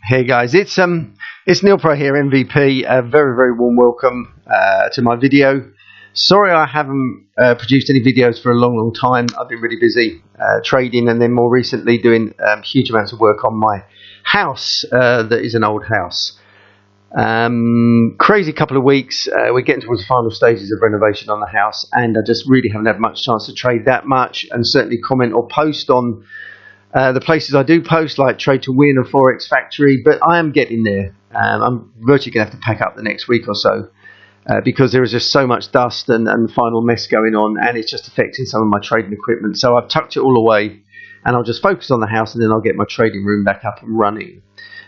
Hey guys, it's Neil Pro here, MVP. A very warm welcome to my video. Sorry I haven't produced any videos for a long time. I've been really busy trading, and then more recently doing huge amounts of work on my house that is an old house. Crazy couple of weeks. We're getting towards the final stages of renovation on the house, and I just really haven't had much chance to trade that much, and certainly comment or post on the places I do post, like Trade to Win and Forex Factory. But I am getting there. I'm virtually going to have to pack up the next week or so because there is just so much dust and final mess going on, and it's just affecting some of my trading equipment. So I've tucked it all away, and I'll just focus on the house, and then I'll get my trading room back up and running.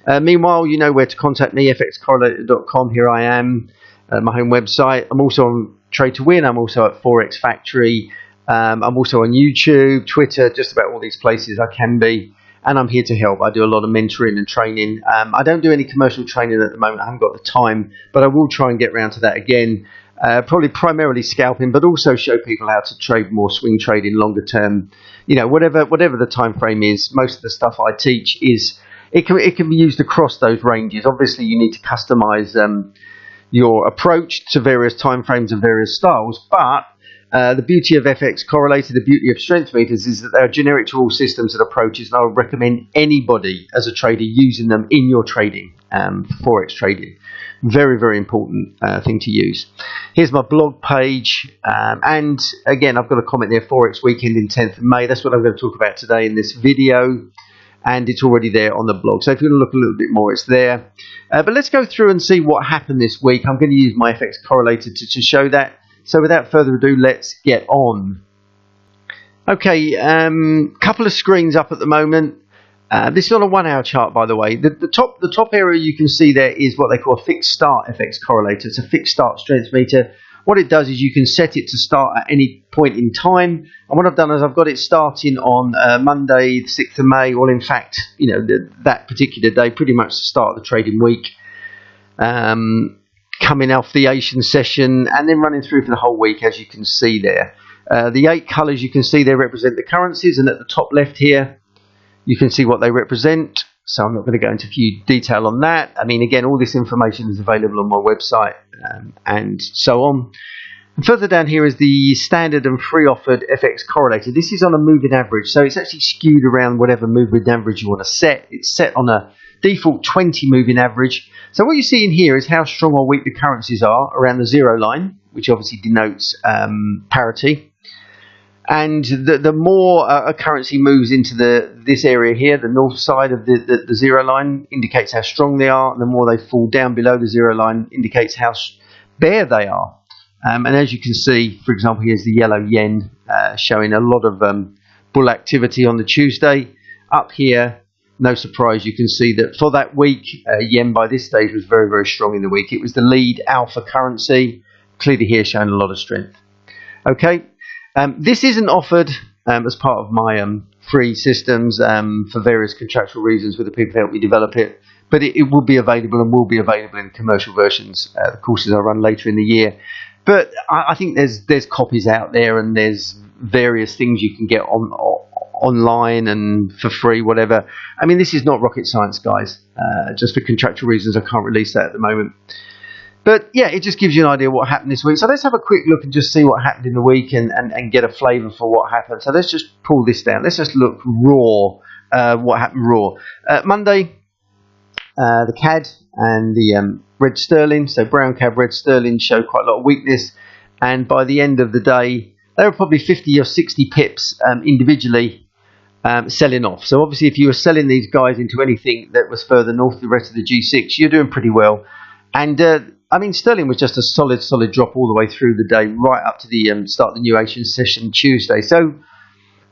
Meanwhile, you know where to contact me, FXCorrelator.com. Here I am, my home website. I'm also on Trade to Win. I'm also at Forex Factory. I'm also on YouTube, Twitter, just about all these places I can be, and I'm here to help. I do a lot of mentoring and training. I don't do any commercial training at the moment. I haven't got the time, but I will try and get around to that again. Probably primarily scalping, but also show people how to trade more swing trading, longer term. You know, whatever the time frame is. Most of the stuff I teach is it can be used across those ranges. Obviously, you need to customize your approach to various time frames and various styles, but the beauty of FXCorrelator, the beauty of strength meters, is that they are generic to all systems and approaches, and I would recommend anybody as a trader using them in your trading, Forex trading. Very important thing to use. Here's my blog page, and again, I've got a comment there, Forex Weekend in 10th of May. That's what I'm going to talk about today in this video, and it's already there on the blog. So if you want to look a little bit more, it's there. But let's go through and see what happened this week. I'm going to use my FXCorrelator to show that. So without further ado, let's get on. Okay, couple of screens up at the moment. This is on a 1 hour chart, by the way. The top area you can see there is what they call a fixed start FXCorrelator. It's a fixed start strength meter. What it does is you can set it to start at any point in time. And what I've done is I've got it starting on Monday, the 6th of May. Well, in fact, you know, that particular day, pretty much the start of the trading week. Coming off the Asian session and then running through for the whole week, as you can see there. The 8 colours you can see there represent the currencies, and at the top left here you can see what they represent. So I'm not going to go into huge detail on that. I mean, again, all this information is available on my website and so on. And further down here is the standard and free offered FXCorrelator. This is on a moving average, so it's actually skewed around whatever moving average you want to set. It's set on a default 20 moving average. So what you see in here is how strong or weak the currencies are around the 0 line, which obviously denotes parity. And the more a currency moves into this area here, the north side of the 0 line indicates how strong they are, and the more they fall down below the 0 line indicates how bare they are. And as you can see, for example, here's the yellow yen showing a lot of bull activity on the Tuesday. Up here, no surprise, you can see that for that week, yen by this stage was very strong in the week. It was the lead alpha currency, clearly here showing a lot of strength. Okay, this isn't offered as part of my free systems for various contractual reasons with the people who help me develop it, but it will be available and will be available in commercial versions, the courses I run later in the year. But I think there's copies out there, and there's various things you can get online and for free, whatever. I mean, this is not rocket science, guys. Just for contractual reasons, I can't release that at the moment. But yeah, it just gives you an idea of what happened this week. So let's have a quick look and just see what happened in the week and get a flavour for what happened. So let's just pull this down. Let's just look raw, what happened raw. Monday, the CAD and the red sterling, so brown CAD, red sterling, show quite a lot of weakness. And by the end of the day, they were probably 50 or 60 pips individually selling off. So obviously, if you were selling these guys into anything that was further north, the rest of the G6, you're doing pretty well. And I mean, sterling was just a solid drop all the way through the day, right up to the start of the new Asian session Tuesday. So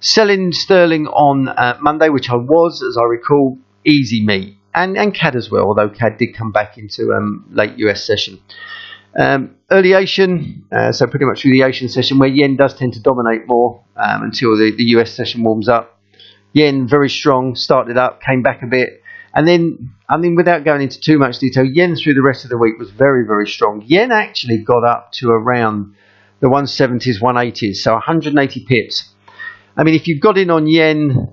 selling sterling on Monday, which I was, as I recall, easy meat. And CAD as well, although CAD did come back into late US session. Early Asian, so pretty much through the Asian session, where yen does tend to dominate more until the US session warms up. Yen very strong, started up, came back a bit. And then, I mean, without going into too much detail, yen through the rest of the week was very strong. Yen actually got up to around the 170s, 180s, so 180 pips. I mean, if you got in on yen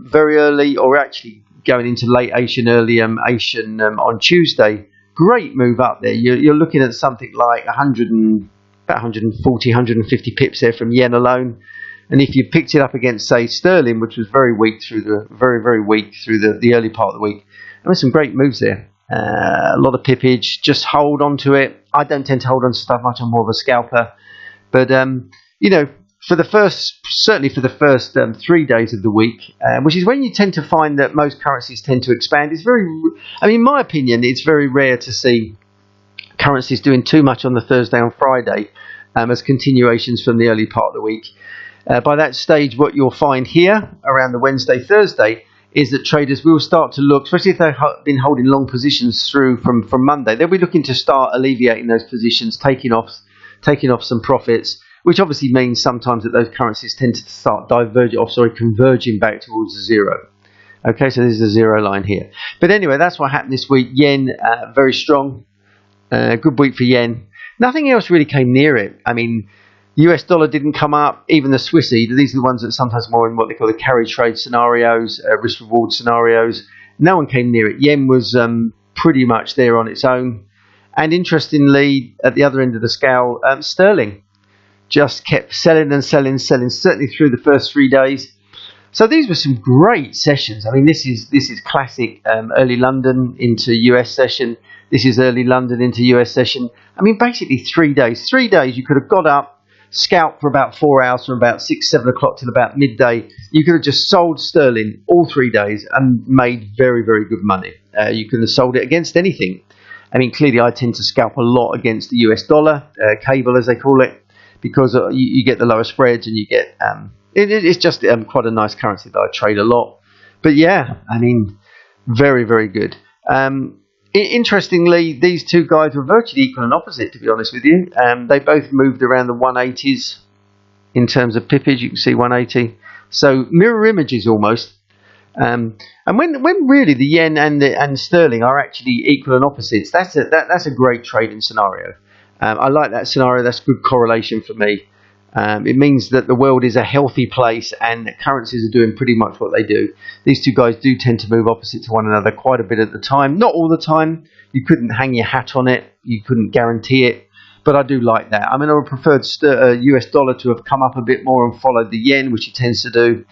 very early, or actually going into late Asian, early Asian on Tuesday. Great move up there. You're looking at something like about 140, 150 pips there from yen alone. And if you picked it up against, say, sterling, which was very weak through the early part of the week, there were some great moves there. A lot of pippage. Just hold on to it. I don't tend to hold on to stuff much. I'm more of a scalper. But you know, certainly for the first 3 days of the week, which is when you tend to find that most currencies tend to expand. In my opinion, it's very rare to see currencies doing too much on the Thursday and Friday as continuations from the early part of the week. By that stage, what you'll find here around the Wednesday, Thursday, is that traders will start to look, especially if they've been holding long positions through from Monday, they'll be looking to start alleviating those positions, taking off some profits, which obviously means sometimes that those currencies tend to start converging back towards zero. Okay, so this is a zero line here. But anyway, that's what happened this week. Yen, very strong. Good week for yen. Nothing else really came near it. I mean, US dollar didn't come up, even the Swissy. These are the ones that sometimes more in what they call the carry trade scenarios, risk reward scenarios. No one came near it. Yen was pretty much there on its own. And interestingly, at the other end of the scale, sterling just kept selling and selling, certainly through the first 3 days. So these were some great sessions. I mean, this is classic early London into US session. This is early London into US session. I mean, basically 3 days. 3 days you could have got up, scalped for about 4 hours from about 6, 7 o'clock till about midday. You could have just sold sterling all 3 days and made very, very good money. You could have sold it against anything. I mean, clearly I tend to scalp a lot against the US dollar, cable as they call it, because you get the lower spreads and you get, it's just quite a nice currency that I trade a lot. But yeah, I mean, very, very good. Interestingly, these two guys were virtually equal and opposite, to be honest with you. They both moved around the 180s in terms of pippage. You can see 180. So mirror images almost. And when really the yen and sterling are actually equal and opposites, that's a great trading scenario. I like that scenario. That's good correlation for me. It means that the world is a healthy place and that currencies are doing pretty much what they do. These two guys do tend to move opposite to one another quite a bit at the time. Not all the time. You couldn't hang your hat on it. You couldn't guarantee it. But I do like that. I mean, I would prefer US dollar to have come up a bit more and followed the yen, which it tends to do.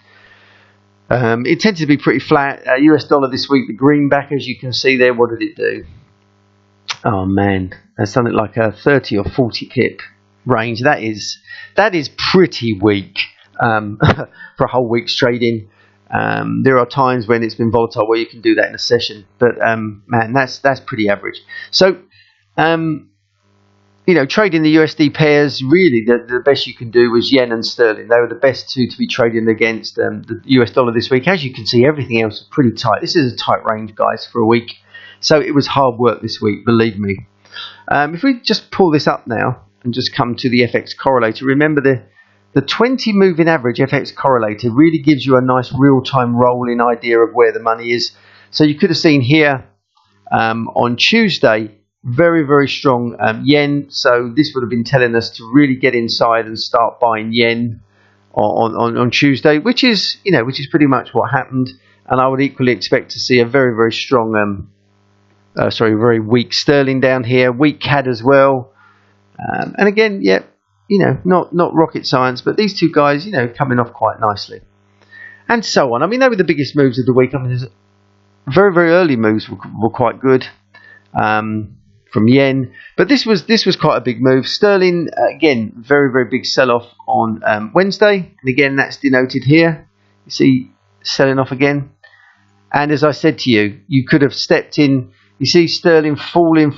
It tends to be pretty flat. US dollar this week, the greenback, as you can see there, what did it do? Oh, man. That's something like a 30 or 40 pip range. That is pretty weak for a whole week's trading. There are times when it's been volatile where you can do that in a session, but man, that's pretty average. So trading the USD pairs, really the best you can do was yen and sterling. They were the best two to be trading against the US dollar this week. As you can see, everything else is pretty tight. This is a tight range, guys, for a week. So it was hard work this week, believe me. If we just pull this up now and just come to the FXCorrelator, remember the 20 moving average FXCorrelator really gives you a nice real-time rolling idea of where the money is. So you could have seen here on Tuesday, very, very strong yen. So this would have been telling us to really get inside and start buying yen on Tuesday, which is pretty much what happened. And I would equally expect to see a very, very strong, very weak sterling down here, weak CAD as well. And again, yeah, not rocket science, but these two guys, coming off quite nicely. And so on. I mean, they were the biggest moves of the week. I mean, there's very, very early moves were quite good from yen. But this was quite a big move. Sterling, again, very, very big sell-off on Wednesday. And again, that's denoted here. You see, selling off again. And as I said to you, you could have stepped in. You see sterling falling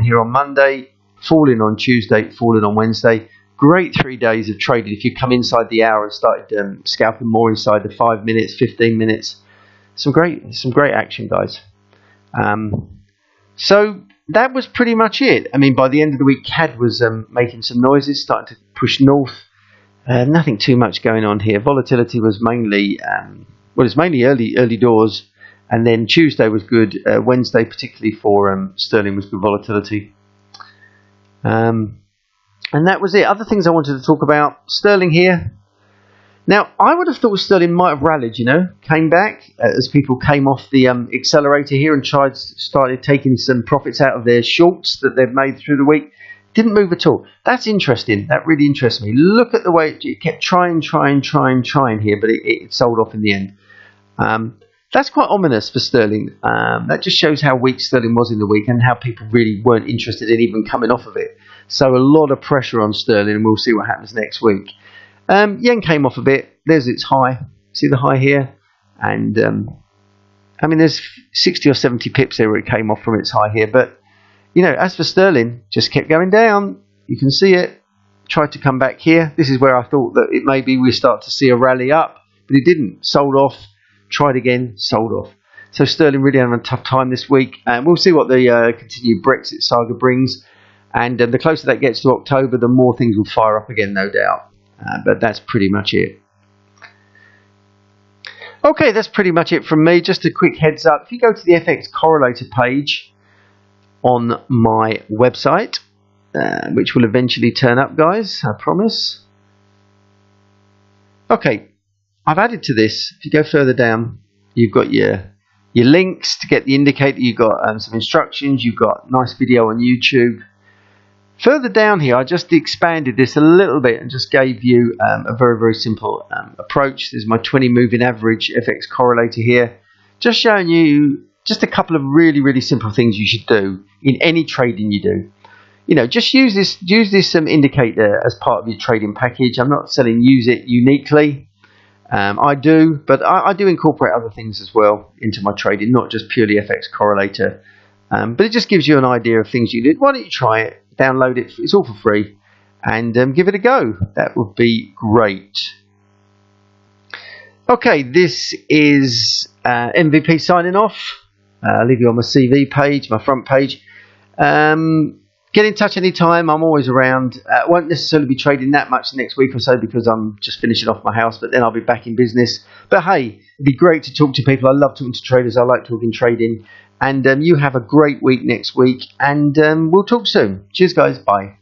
here on Monday, falling on Tuesday, falling on Wednesday. Great 3 days of trading. If you come inside the hour and started scalping more inside the 5 minutes, 15 minutes, some great action, guys. So that was pretty much it. I mean, by the end of the week, CAD was making some noises, starting to push north. Nothing too much going on here. Volatility was mainly it's mainly early doors, and then Tuesday was good. Wednesday, particularly for sterling, was good volatility. And that was it. Other things I wanted to talk about. Sterling here. Now, I would have thought sterling might have rallied, you know, came back as people came off the accelerator here and started taking some profits out of their shorts that they've made through the week. Didn't move at all. That's interesting. That really interests me. Look at the way it kept trying here, but it sold off in the end. That's quite ominous for sterling. That just shows how weak sterling was in the week and how people really weren't interested in even coming off of it. So a lot of pressure on sterling, and we'll see what happens next week. Yen came off a bit. There's its high. See the high here? And I mean, there's 60 or 70 pips there where it came off from its high here. But, you know, as for sterling, just kept going down. You can see it. Tried to come back here. This is where I thought that it maybe we start to see a rally up. But it didn't. Sold off. Tried again. Sold off. So sterling really having a tough time this week. And we'll see what the continued Brexit saga brings. And the closer that gets to October, the more things will fire up again, no doubt. But that's pretty much it. Okay, that's pretty much it from me. Just a quick heads up. If you go to the FXCorrelator page on my website, which will eventually turn up, guys, I promise. Okay, I've added to this. If you go further down, you've got your links to get the indicator. You've got some instructions. You've got a nice video on YouTube. Further down here, I just expanded this a little bit and just gave you a very, very simple approach. There's my 20 moving average FXCorrelator here. Just showing you just a couple of really, really simple things you should do in any trading you do. You know, just use this indicator as part of your trading package. I'm not saying use it uniquely. I do, but I do incorporate other things as well into my trading, not just purely FXCorrelator. But it just gives you an idea of things you did. Why don't you try it? Download it. It's all for free. And give it a go. That would be great. Okay, this is MVP signing off. I'll leave you on my CV page, my front page. Get in touch anytime. I'm always around. Won't necessarily be trading that much next week or so because I'm just finishing off my house, but then I'll be back in business. But hey, it'd be great to talk to people. I love talking to traders. I like talking trading. And you have a great week next week, and we'll talk soon. Cheers, guys. Bye.